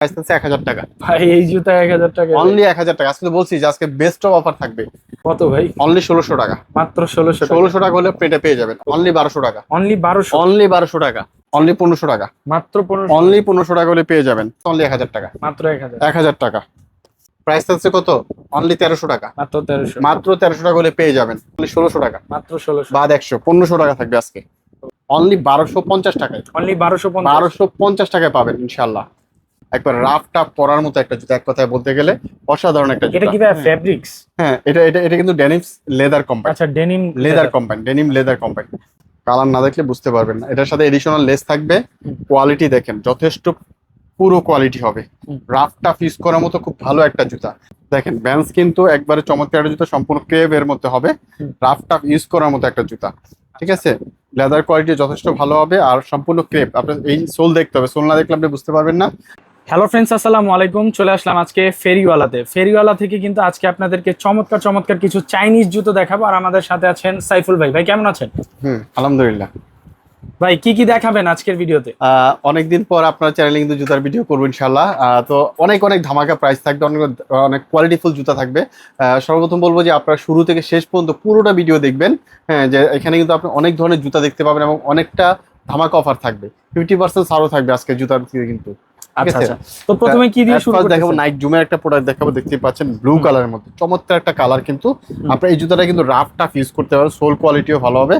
Price আছে 1000 টাকা। ভাই এই জুতা 1000 টাকা? অনলি 1000 টাকা। আজকে তো বলছি যে আজকে বেস্ট অফ অফার থাকবে। কত ভাই? অনলি 1600 টাকা। মাত্র 1600 টাকা? 1600 টাকা হলে আপনি এটা পেয়ে যাবেন। অনলি 1200 টাকা। অনলি 1200? অনলি 1200 টাকা। অনলি 1500 টাকা। মাত্র 1500? অনলি 1500 টাকা হলে পেয়ে যাবেন। অনলি 1000 টাকা। মাত্র 1000? 1000 টাকা। প্রাইস আছে কত? অনলি 1300 টাকা। মাত্র 1300? মাত্র 1300 টাকা হলে পেয়ে যাবেন। অনলি 1600 টাকা। মাত্র 1600? বাদ 100 1500 টাকা থাকবে আজকে। অনলি 1250 টাকায়। অনলি 1250? 1250 টাকায় পাবেন ইনশাআল্লাহ। একবার রাফ টাফ পরার মতো একটা জুতা, এক কথায় বলতে গেলে অসাধারণ একটা জুতা। এটা কি ভাই ফেব্রিক্স? হ্যাঁ, এটা কিন্তু ডেনিমস লেদার কোম্পানি। আচ্ছা, denim leather company, denim leather company. Colour না দেখলে বুঝতে পারবেন না। এটার সাথে এডিশনাল লেস থাকবে। কোয়ালিটি দেখেন, যথেষ্ট পুরো কোয়ালিটি হবে। রাফ টাফ ইউজ করার মতো খুব ভালো একটা জুতা। দেখেন ব্যান্স কিন্তু একবারে চমৎকার একটা জুতা, সম্পূর্ণ ক্রেভ এর মধ্যে হবে। রাফ টাফ ইউজ করার মতো একটা জুতা, ঠিক আছে। লেদার কোয়ালিটি যথেষ্ট ভালো হবে আর সম্পূর্ণ ক্রেপ। আপনার এই সোল দেখতে হবে, সোল না দেখলে আপনি বুঝতে পারবেন না। হ্যালো ফ্রেন্ডস, আসসালামু আলাইকুম। চলে আসলাম আজকে ফেরিওয়ালাতে। ফেরিওয়ালা থেকে কিন্তু আজকে আপনাদেরকে চমৎকার চমৎকার কিছু চাইনিজ জুতো দেখাবো। আর আমাদের সাথে আছেন সাইফুল ভাই। ভাই কেমন আছেন? আলহামদুলিল্লাহ। ভাই কি কি দেখাবেন আজকের ভিডিওতে? অনেকদিন পর আপনার চ্যানেলে কিন্তু জুতার ভিডিও করবো ইনশাল্লাহ। তো অনেক অনেক ধামাকা প্রাইস থাকবে, অনেক অনেক কোয়ালিটিফুল জুতা থাকবে। সর্বপ্রথম বলবো যে আপনারা শুরু থেকে শেষ পর্যন্ত পুরোটা ভিডিও দেখবেন। হ্যাঁ, যে এখানে কিন্তু আপনি অনেক ধরনের জুতা দেখতে পাবেন এবং অনেকটা ধামাকা অফার থাকবে। 50% ছাড়ও থাকবে আজকে জুতার থেকে কিন্তু। আচ্ছা আচ্ছা, তো প্রথমে কি দিয়ে শুরু করতে দেখাবো? নাইক জুমের একটা প্রোডাক্ট দেখাবো। দেখতেই পাচ্ছেন ব্লু কালারের মধ্যে চমৎকার একটা কালার। কিন্তু আপনার এই জুতাটা কিন্তু রাফ টাফ ইউজ করতে পারবেন, সোল কোয়ালিটিও ভালো হবে।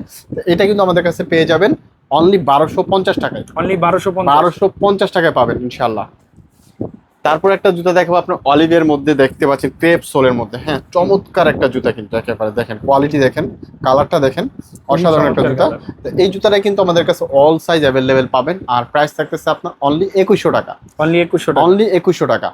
এটা কিন্তু আমাদের কাছে পেয়ে যাবেন অনলি 1250 টাকায়। অনলি 1250? 1250 টাকায় পাবেন ইনশাল্লাহ। তারপর একটা জুতা দেখাবো আপনার অলিভের মধ্যে, দেখতে পাচ্ছেন ক্রেপ সোলের মধ্যে। হ্যাঁ, চমৎকার একটা জুতা কিন্তু একেবারে। দেখেন কোয়ালিটি, দেখেন কালারটা, দেখেন অসাধারণ একটা জুতা। এই জুতাটা কিন্তু আমাদের কাছে অল সাইজ অ্যাভেলেবেল পাবেন। আর প্রাইস থাকতেছে আপনার অনলি 2100 টাকা। অনলি 2100 টাকা? অনলি 2100 টাকা।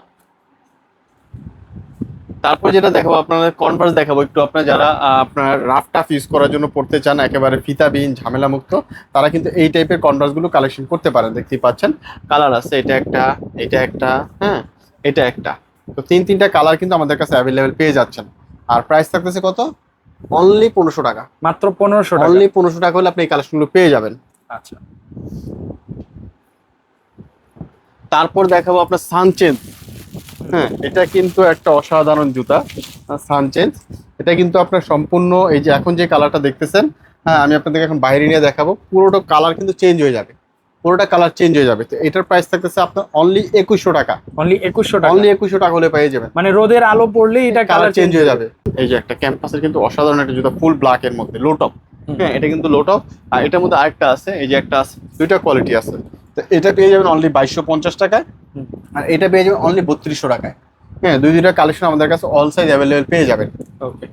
তারপর যেটা দেখাবো আপনাদের কনভার্স দেখাবো একটু। আপনার যারা আপনার রাফ টাফ ইউজ করার জন্য পড়তে চান, একেবারে ফিতাবিহীন ঝামেলা মুক্ত, তারা কিন্তু এই টাইপের কনভার্স গুলো কালেকশন করতে পারেন। দেখতেই পাচ্ছেন কালার আছে, এটা একটা, এটা একটা, হ্যাঁ এটা একটা। তো তিনটা কালার কিন্তু আমাদের কাছে অ্যাভেলেবেল পেয়ে যাচ্ছেন। আর প্রাইস থাকতেছে কত? অনলি 1500 টাকা। মাত্র 1500 টাকা? অনলি 1500 টাকা হলে আপনি এই কালেকশনগুলো পেয়ে যাবেন। আচ্ছা, তারপর দেখাবো আপনার সানচেঞ্জ। হ্যাঁ, এটা কিন্তু একটা অসাধারণ জুতা সানচেঞ্জ। এটা কিন্তু আপনার সম্পূর্ণ এই যে এখন যে কালারটা দেখতেছেন, হ্যাঁ আমি আপনাদেরকে এখন বাইরে নিয়ে দেখাবো। পুরোটা কালার কিন্তু চেঞ্জ হয়ে যাবে, পুরোটা কালার চেঞ্জ হয়ে যাবে। তো এটার প্রাইস থাকতেছে আপনার অনলি 2100 টাকা। অনলি 2100 টাকা? অনলি 2100 টাকা হলে পেয়ে যাবেন। মানে রোদের আলো পড়লে এটা কালার চেঞ্জ হয়ে যাবে। এই যে একটা ক্যাম্পাসের কিন্তু অসাধারণ একটা জুতা, ফুল ব্ল্যাক এর মধ্যে, লো টপ। হ্যাঁ, এটা কিন্তু লো টপ। আর এটার মধ্যে আরেকটা আছে, এই যে একটা আছে, দুইটা কোয়ালিটি আছে। তো এটা পেয়ে যাবেন অনলি 2250 টাকায়। আর এটা পেয়ে যাবেন অনলি 3200 টাকায়। হ্যাঁ, দুইটা কালেকশন আমাদের কাছে অল সাইজ অ্যাভেলেবেল পেয়ে যাবেন। ওকে।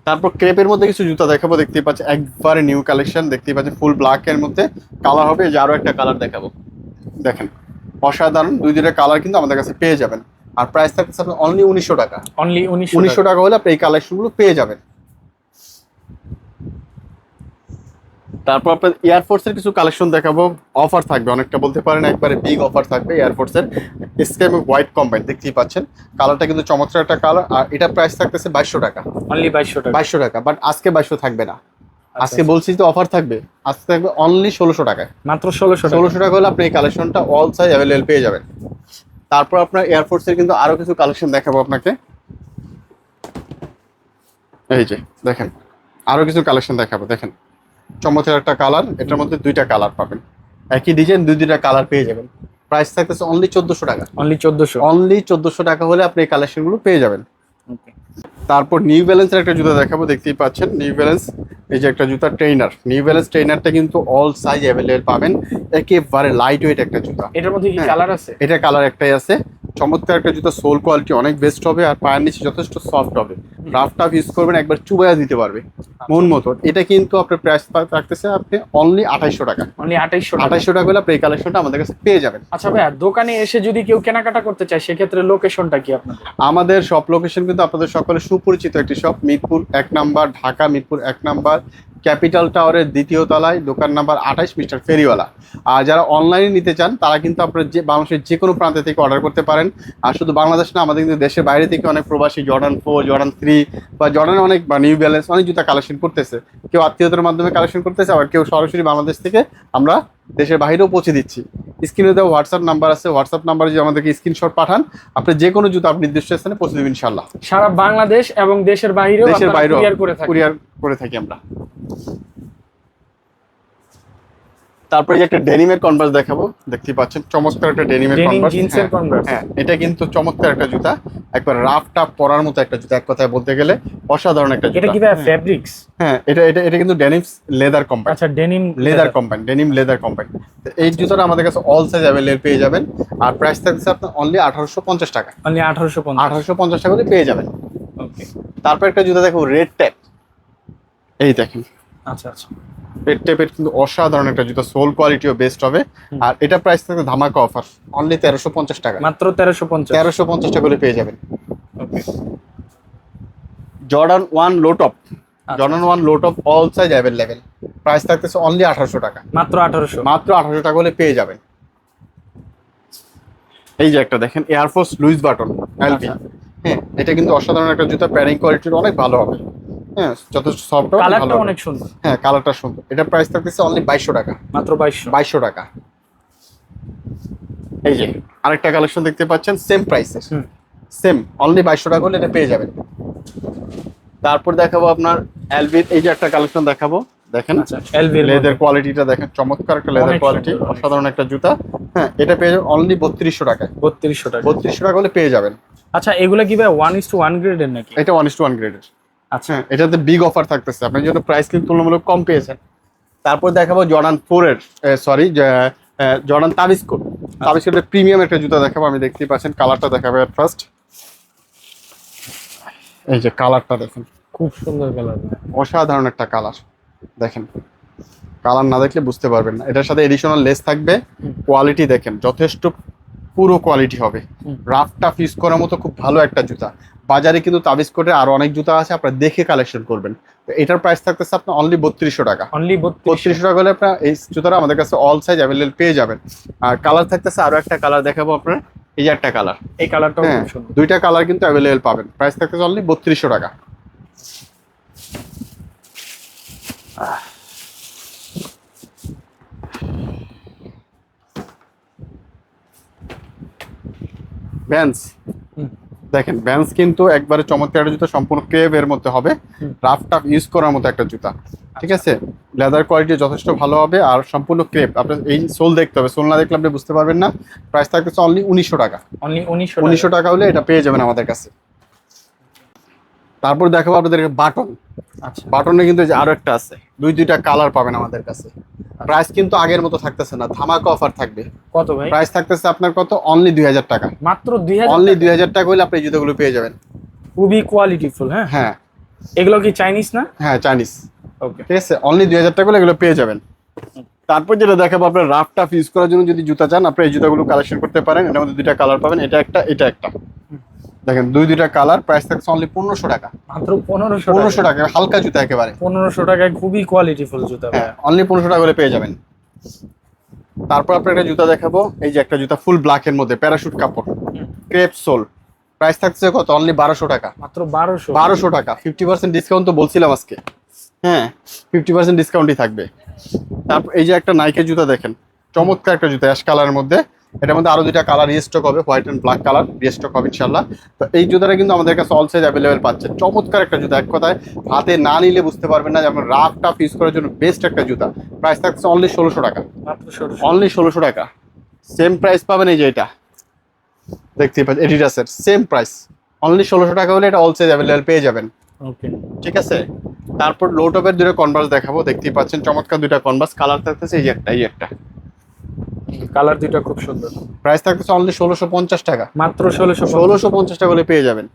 তারপর ক্রেপের মধ্যে কিছু জুতা দেখাবো। দেখতেই পাচ্ছেন একবারে নিউ কালেকশন, দেখতেই পাচ্ছেন ফুল ব্ল্যাক এর মধ্যে কালার হবে। যে আরো একটা কালার দেখাবো, দেখেন অসাধারণ। দুইটা কালার কিন্তু আমাদের কাছে পেয়ে যাবেন। আর প্রাইস থাকছে আপনার অনলি 1900 টাকা। অনলি 1900 টাকা হলে আপনি এই কালেকশনগুলো পেয়ে যাবেন। তারপর আপনার এয়ারফোর্সের কিছু কালেকশন দেখাবো। অফার থাকবে অনেকটা, বলতে পারেন একবারে বিগ অফার থাকবে এয়ারফোর্সের। স্কাই এবং হোয়াইট কম্বাইন, দেখতেই পাচ্ছেন কালারটা কিন্তু চমৎকার একটা কালার। আর এটা প্রাইস থাকতেছে 2200 টাকা। অনলি 2200 টাকা? 2200 টাকা। বাট আজকে 2200 থাকবে না, আজকে বলছি তো অফার থাকবে। আজকে থাকবে অনলি 1600 টাকায়। মাত্র 1600 টাকা? 1600 টাকা হলে আপনি এই কালেকশনটা অল সাইজ অ্যাভেলেবেল পেয়ে যাবেন। তারপর আপনার এয়ারফোর্সের কিন্তু আরো কিছু কালেকশন দেখাবো আপনাকে। এই যে দেখেন আরো কিছু কালেকশন দেখাবো। দেখেন চমৎকার একটা কালার, এটার মধ্যে দুইটা কালার পাবেন, একই ডিজাইন দুইটা কালার পেয়ে যাবেন। প্রাইস থাকতেছে অনলি 1400 টাকা। অনলি 1400? অনলি 1400 টাকা হলে আপনি এই কালেকশনগুলো পেয়ে যাবেন। ওকে। তারপর নিউ ব্যালেন্সের একটা জুতা দেখাবো। দেখতেই পাচ্ছেন নিউ ব্যালেন্স, এই যে একটা জুতা ট্রেনার। নিউ ব্যালেন্স ট্রেনারটা কিন্তু অল সাইজ অ্যাভেলেবেল পাবেন। একেবারে লাইট ওয়েট একটা জুতা। এটার মধ্যে কি কালার আছে? এটা কালার একটাই আছে। চমৎকার একটা জুতা, সোল কোয়ালিটি অনেক বেস্ট হবে। আর পায়ের নিচে যথেষ্ট সফট হবে। রাফ টাফ ইউজ করবেন, একবার চুবাইয়া দিতে পারবে মন মতো। এটা কিন্তু আপনার প্রাইস রাখতেছে আপনি অনলি 2800 টাকা। অনলি 2800 টাকা? 2800 টাকা হলে আপনি এই কালেকশনটা আমাদের কাছে পেয়ে যাবেন। আচ্ছা ভাইয়া, দোকানে এসে যদি কেউ কেনাকাটা করতে চায় সেক্ষেত্রে লোকেশনটা কি আপনাদের? আমাদের শপ লোকেশন কিন্তু আপনাদের সকলে সুপরিচিত একটি shop, Mirpur 1 number, Dhaka Mirpur 1 number, capital টাওয়ারের দ্বিতীয় তলায়, দোকান নাম্বার 28, মিস্টার ফেরিওয়ালা। আর যারা অনলাইনে নিতে চান তারা কিন্তু আপনার যে বাংলাদেশের যে কোনো প্রান্ত থেকে অর্ডার করতে পারেন। পারেন। আর শুধু বাংলাদেশ না, আমাদের কিন্তু দেশের বাইরে থেকে অনেক প্রবাসী জর্ডান 4, জর্ডান 3 বা জর্ডান অনেক বা নিউ ব্যালেন্স অনেক জুতা কালেকশন করতেছে। কেউ আত্মীয়তার মাধ্যমে কালেকশন করতেছে, আবার কেউ সরাসরি বাংলাদেশ থেকে আমরা দেশের বাইরেও পৌঁছে দিচ্ছি। স্ক্রিনে দেওয়া হোয়াটসঅ্যাপ নাম্বার আছে, হোয়াটসঅ্যাপ নাম্বারে যদি আমাদেরকে স্ক্রিনশট পাঠান, আপনি যে কোনো জুতা আপনি নির্দিষ্ট স্থানে পৌঁছে দেবেন ইনশাল্লাহ। সারা বাংলাদেশ এবং দেশের বাইরেও দেশের বাইরেও কুরিয়ার করে থাকেন। কুরিয়ার করে থাকি আমরা। তারপরে যে একটা ডেনিমের কনভার্স দেখাবো, দেখতে পাচ্ছেন চমৎকার একটা ডেনিমের কনভার্স। জিন্সের কনভার্স। হ্যাঁ, এটা কিন্তু চমৎকার একটা জুতা, একবার রাফ টাফ পরার মতো একটা জুতা, এক কথায় বলতে গেলে অসাধারণ একটা জুতা। এটা কি ভাই ফেব্রিক্স? হ্যাঁ, এটা এটা এটা কিন্তু ডেনিমস লেদার কোম্পানি। আচ্ছা, denim leather company, denim leather company. এই জুতাটা আমাদের কাছে অল সাইজ অ্যাভেলেবল পেয়ে যাবেন। আর প্রাইস থাকছে আপনার অনলি 1850 টাকা। অনলি 1850। 1850 টাকা করে পেয়ে যাবেন। ওকে। তারপর একটা জুতা দেখো, রেড ট্যাপ। এই দেখেন, আচ্ছা আচ্ছা। রেড ট্যাপের কিন্তু অসাধারণ একটা জুতা, সোল কোয়ালিটিও বেস্ট হবে। আর এটা প্রাইস থাকবে ধামাকা অফার, অনলি 1350 টাকা। মাত্র 1350। 1350 টাকা করে পেয়ে যাবেন। Okay. Jordan 1 low top, Jordan 1 low top all size available, price থাকতেছে অনলি 1800 টাকা। মাত্র 1800। মাত্র 1800 টাকা হলে পেয়ে যাবেন। এই যে একটা দেখেন, এয়ারফোর্স লুইস বাটন এলবি। হ্যাঁ, এটা কিন্তু অসাধারণ একটা জুতা, প্যাডিং কোয়ালিটির অনেক ভালো হবে। হ্যাঁ, যথেষ্ট সফট, কালারটা অনেক সুন্দর। হ্যাঁ, কালারটা সুন্দর। এটা প্রাইস থাকতেছে অনলি 2200 টাকা। মাত্র 2200 টাকা। এই যে আরেকটা কালেকশন দেখতে পাচ্ছেন, সেম প্রাইসে, সেম অনলি 2200 টাকা হলে এটা পেয়ে যাবেন। তারপর দেখাবো আপনার এলবির এই যে একটা কালেকশন দেখাবো, দেখেন। আচ্ছা, এলবির লেদার কোয়ালিটিটা দেখেন, চমৎকার একটা লেদার কোয়ালিটি, অসাধারণ একটা জুতা। হ্যাঁ, এটা পেয়ে যাবেন অনলি 3200 টাকায়। 3200 টাকা। 3200 টাকা হলে পেয়ে যাবেন। আচ্ছা, এগুলা কি ভাই 1:1 গ্রেডের নাকি? এটা 1:1 গ্রেডের। আচ্ছা, হ্যাঁ, এটাতে বিগ অফার থাকতেছে, আপনার জন্য প্রাইস কিন্তু তুলনামূলক কম পেয়েছেন। তারপর দেখাবো জর্ডান 4 এর জর্ডান তাবিস্কো। তাবিস্কোর প্রিমিয়াম একটা জুতা দেখাবো, আমি দেখতেই পাচ্ছেন। কালারটা দেখাবো ফার্স্ট। এই যে কালারটা দেখেন, খুব সুন্দর কালার, অসাধারণ একটা কালার দেখেন। কালার না দেখলে বুঝতে পারবেন না। এটার সাথে এডিশনাল লেস থাকবে। কোয়ালিটি দেখেন, যথেষ্ট পুরো কোয়ালিটি হবে। রাফ টাফ ইউজ করার মতো খুব ভালো একটা জুতা। বাজারে কিন্তু তাবিস্কোটের আরো অনেক জুতা আছে, আপনারা দেখে কালেকশন করবেন। তো এটার প্রাইস থাকতেছে আপনার অনলি 3200 টাকা। অনলি 3200 টাকা হলে আপনার এই জুতাটা আমাদের কাছে অল সাইজ অ্যাভেলেবল পেয়ে যাবেন। আর কালার থাকতেছে আরো একটা কালার দেখাবো আপনার, এই যে একটা কালার। এই কালারটাও হ্যাঁ, খুব সুন্দর। দুইটা কালার কিন্তু অ্যাভেলেবল পাবেন। প্রাইস থাকতেছে অনলি 3200 টাকা। ভ্যান্স দেখেন, ভ্যান্স কিন্তু একবারে চমৎকার একটা জুতা, সম্পূর্ণ ক্রেভ এর মধ্যে হবে, রাফ টাফ ইউজ করার মতো একটা জুতা। ঠিক আছে, লেদার কোয়ালিটি যথেষ্ট ভালো হবে আর সম্পূর্ণ ক্রেপ। আপনার এই সোল দেখতে হবে, সোল না দেখলে আপনি বুঝতে পারবেন না। প্রাইস থাকতেছে অনলি 1900 টাকা। অনলি 1900 টাকা হলে এটা পেয়ে যাবেন আমাদের কাছে। তারপর দেখাবো আপনাদের বাটন। আচ্ছা, বাটনে কিন্তু এই যে আরো একটা আছে, দুইটা কালার পাবেন আমাদের কাছে। প্রাইস কিন্তু আগের মতো থাকতেছে না, ধামাকা অফার থাকবে। কত ভাই? প্রাইস থাকতেছে আপনার কত, অনলি 2000 টাকা। মাত্র 2000? অনলি 2000 টাকা হলে আপনি এই জুতোগুলো পেয়ে যাবেন। খুবই কোয়ালিটিফুল। হ্যাঁ হ্যাঁ এগুলো কি চাইনিজ না? হ্যাঁ, চাইনিজ। ওকে। ঠিক আছে, অনলি 2000 টাকা হলে এগুলো পেয়ে যাবেন। তারপর যেটা দেখাবো, আপনার রাফ টাফ ইউজ করার জন্য যদি জুতা চান, আপনি এই জুতাগুলো কালেকশন করতে পারেন। এটার মধ্যে দুইটা কালার পাবেন, এটা একটা এটা একটা। দেখেন দুইটা কালার, প্রাইস থাকছে অনলি 1500 টাকা। মাত্র 1500 1500 টাকা, হালকা জুতা একেবারে। 1500 টাকায় খুবই কোয়ালিটিফুল জুতা। হ্যাঁ, অনলি 1500 টাকা হলে পেয়ে যাবেন। তারপর আপনার একটা জুতা দেখাবো, এই যে একটা জুতা ফুল ব্ল্যাক এর মধ্যে, প্যারাশুট কাপড়, ক্রেপ সোল। প্রাইস থাকছে কত, অনলি 1200 টাকা। মাত্র 1200? 1200 টাকা, 50% ডিসকাউন্ট তো বলছিলাম আজকে। হ্যাঁ, 50% ডিসকাউন্টই থাকবে। তারপর এই যে একটা নাইকের জুতা দেখেন, চমৎকার একটা জুতা, অ্যাশ কালারের মধ্যে। এটার মধ্যে আরো দুইটা কালার রিস্টক হবে, white and black colour restock হবে ইনশাল্লাহ। তো এই জুতাটা কিন্তু আমাদের কাছে অল সাইজ অ্যাভেলেবেল পাচ্ছেন। চমৎকার একটা জুতা, এক কথায় হাতে না নিলে বুঝতে পারবেন না যে আপনার রাফ টাফ ইউজ করার জন্য বেস্ট একটা জুতা। প্রাইস থাকছে অনলি 1600 টাকা। মাত্র 1600? অনলি 1600 টাকা। সেম প্রাইস পাবেন এই যে এটা দেখতেই পাচ্ছেন, এডিডাসের সেম প্রাইস, অনলি 1600 টাকা হলে এটা অল সাইজ অ্যাভেলেবেল পেয়ে যাবেন। ওকে, ঠিক আছে। তারপর লো টপের দুটো কনভার্স দেখাবো, দেখতেই পাচ্ছেন চমৎকার দুইটা কনভার্স। কালার থাকতেছে এই যে একটা এই একটা। কালার দুটো খুব সুন্দর। প্রাইস থাকতেছে অনলি 1650 টাকা। মাত্র 1650? 1650 টাকা হলে পেয়ে যাবেন।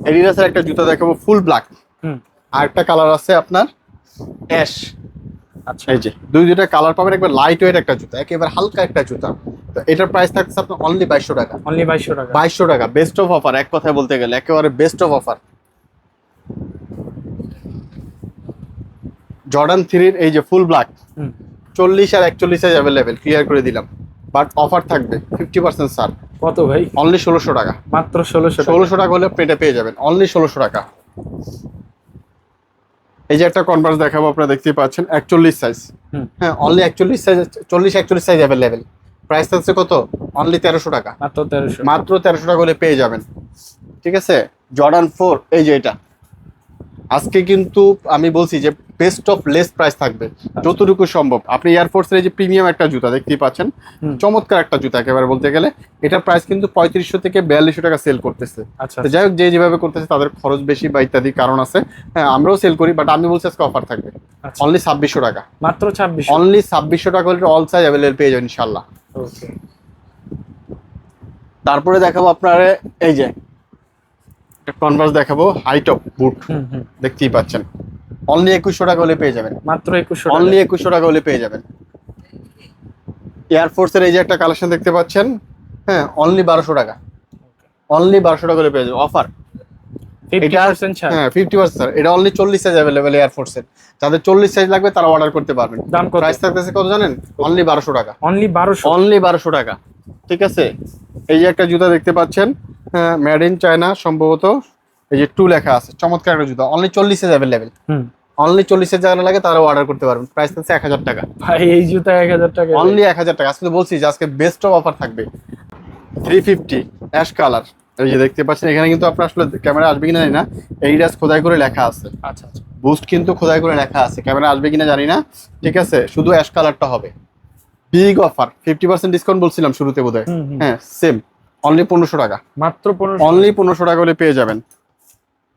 এডিডাসের একটা জুতা দেখাবো ফুল ব্ল্যাক, আর একটা কালার আছে আপনার অ্যাশ। আচ্ছা, এই যে দুইটা কালার পাবেন, একবার লাইট ওয়েট একটা জুতা, একেবারে হালকা একটা জুতা। তো এটার প্রাইস থাকছে আপনার অনলি 2200 টাকা। অনলি 2200 টাকা? 2200 টাকা, বেস্ট অফ অফার, এক কথায় বলতে গেলে একেবারে বেস্ট অফ অফার। জর্ডান 3 এর এই যে ফুল ব্ল্যাক, 40 আর 41 সাইজ অ্যাভেলেবেল, ক্লিয়ার করে দিলাম। বাট অফার থাকবে 50% ছাড়, কত ভাই? অনলি 1600 টাকা। মাত্র 1600 টাকা। 1600 টাকা হলে আপনি এটা পেয়ে যাবেন, অনলি 1600 টাকা। এই যে একটা কনভার্স দেখাবো, আপনারা দেখতেই পাচ্ছেন 41 সাইজ। হ্যাঁ, only 41 size, 40-41 size available. Price থাকছে কত? অনলি 1300 টাকা। মাত্র 1300। মাত্র 1300 টাকা হলে পেয়ে যাবেন। ঠিক আছে, জর্ডান 4, এই যে এটা আজকে কিন্তু আমি বলছি যে বেস্ট অফ লেস প্রাইস থাকবে যতটুকু সম্ভব। আপনি এয়ারফোর্সের এই যে প্রিমিয়াম একটা জুতা দেখতেই পাচ্ছেন, চমৎকার একটা জুতা একেবারে বলতে গেলে। এটার প্রাইস কিন্তু 3500 থেকে 4200 টাকা সেল করতেছে। আচ্ছা, তো যাই হোক, যে যেভাবে করতেছে তাদের খরচ বেশি বা ইত্যাদি কারণ আছে। হ্যাঁ, আমরাও সেল করি, বাট আমি বলছি আজকে অফার থাকবে আচ্ছা। অনলি 2600 টাকা। মাত্র 2600। অনলি 2600 টাকা হলে অল সাইজ অ্যাভেলেবল পেয়ে যাবেন ইনশাল্লাহ। ওকে। তারপরে দেখাবো আপনার এই যে কনভার্স দেখাবো, হাই টপ বুট দেখতেই পাচ্ছেন, অনলি 2100 টাকা হলে পেয়ে যাবেন। মাত্র 2100 টাকা। অনলি 2100 টাকা হলে পেয়ে যাবেন। এয়ারফোর্সের এই যে একটা কালেকশন দেখতে পাচ্ছেন, হ্যাঁ, অনলি 1200 টাকা। অনলি 1200 টাকা হলে পেয়ে যাবেন অফার। 50% ছাড়। হ্যাঁ, 50% স্যার। এটা অনলি 40 সাইজ অ্যাভেলেবেল এয়ারফোর্সের। যাদের 40 সাইজ লাগবে তারা অর্ডার করতে পারবেন। দাম কত? প্রাইস থাকতেছে কত জানেন? অনলি 1200 টাকা। অনলি 1200। অনলি 1200 টাকা। ঠিক আছে, এই যে একটা জুতা দেখতে পাচ্ছেন, হ্যাঁ, মেড ইন চায়না সম্ভবত, এই যে 2 লেখা আছে, চমৎকার একটা জুতা, অনলি 40 সাইজ অ্যাভেলেবেল। অনলি 40 এর জায়গা লাগে তারা অর্ডার করতে পারবেন। প্রাইস থাকছে 1000 টাকা। ভাই এই জুতা 1000 টাকা। অনলি 1000 টাকা। আজকে তো বলছি যে আজকে বেস্ট অফ অফার থাকবে। 350 অ্যাশ কালার, এই যে দেখতে পাচ্ছেন, এখানে কিন্তু আপনার আসলে ক্যামেরা আসবে কিনা জানি না, এইডাস খোদাই করে লেখা আছে। আচ্ছা আচ্ছা। বুস্ট কিন্তু খোদাই করে লেখা আছে, ক্যামেরা আসবে কিনা জানি না। ঠিক আছে, শুধু অ্যাশ কালারটা হবে। বিগ অফার, 50% ডিসকাউন্ট বলছিলাম শুরুতে বোধহয়। হ্যাঁ, সেম, অনলি 1500 টাকা। মাত্র 1500। অনলি 1500 টাকা হলে পেয়ে যাবেন।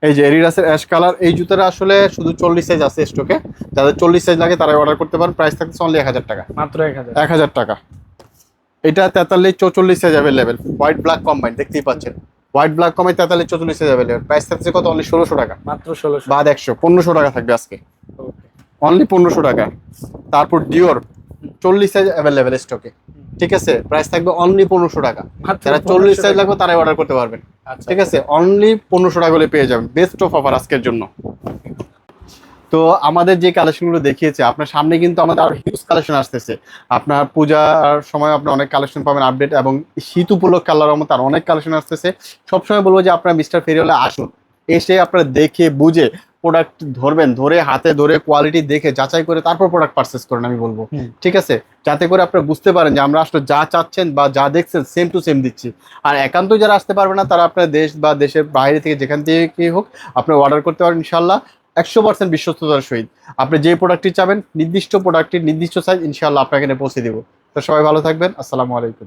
এই যে এডিডাসের অ্যাশ কালার, এই জুতাটা আসলে শুধু 40 সাইজ আছে স্টকে। যাদের 40 সাইজ লাগে তারা অর্ডার করতে পারেন। প্রাইস থাকছে অনলি 1000 টাকা। মাত্র 1000। 1000 টাকা। এটা 43-44 size available, white black combine দেখতেই পাচ্ছেন। White black combine 43-44 size available. Price থাকছে কত? অনলি 1600 টাকা। মাত্র 1600। বাদ 100, 1500 টাকা থাকবে আজকে। ওকে। অনলি 1500 টাকা। তারপর ডিওর 40 সাইজ অ্যাভেলেবেল স্টকে। ঠিক আছে, প্রাইস থাকবে অনলি 1500 টাকা। মাত্র যারা 40 সাইজ লাগবে তারাই অর্ডার করতে পারবেন। আচ্ছা। ঠিক আছে, অনলি 1500 টাকা হলে পেয়ে যাবেন। বেস্ট অফ অফার আজকের জন্য। তো আমাদের যে কালেকশনগুলো দেখিয়েছে, আপনার সামনে কিন্তু আমাদের আরো হিউজ কালেকশন আসতেছে। আপনার পূজার সময় আপনি অনেক কালেকশন পাবেন আপডেট, এবং শীত উপলক্ষে আল্লাহর মতো আর অনেক কালেকশন আসতেছে। সবসময় বলবো যে আপনারা মিস্টার ফেরিওয়ালে আসুন, এসে আপনারা দেখে বুঝে প্রোডাক্ট ধরবেন, ধরে হাতে ধরে কোয়ালিটি দেখে যাচাই করে তারপর প্রোডাক্ট পারচেস করেন আমি বলবো। ঠিক আছে, যাতে করে আপনারা বুঝতে পারেন যে আমরা আসলে যা চাচ্ছেন বা যা দেখছেন সেম টু সেম দিচ্ছি। আর একান্ত যারা আসতে পারবে না তারা আপনার দেশ বা দেশের বাইরে থেকে যেখান থেকে হোক আপনারা অর্ডার করতে পারেন ইনশাল্লাহ 100% বিশ্বস্ততার সহিত। আপনি যে প্রোডাক্টটি চাবেন, নির্দিষ্ট প্রোডাক্টটির নির্দিষ্ট সাইজ ইনশাআল্লাহ আপনাকে এনে পৌঁছে দিব। তো সবাই ভালো থাকবেন। আসসালামু আলাইকুম।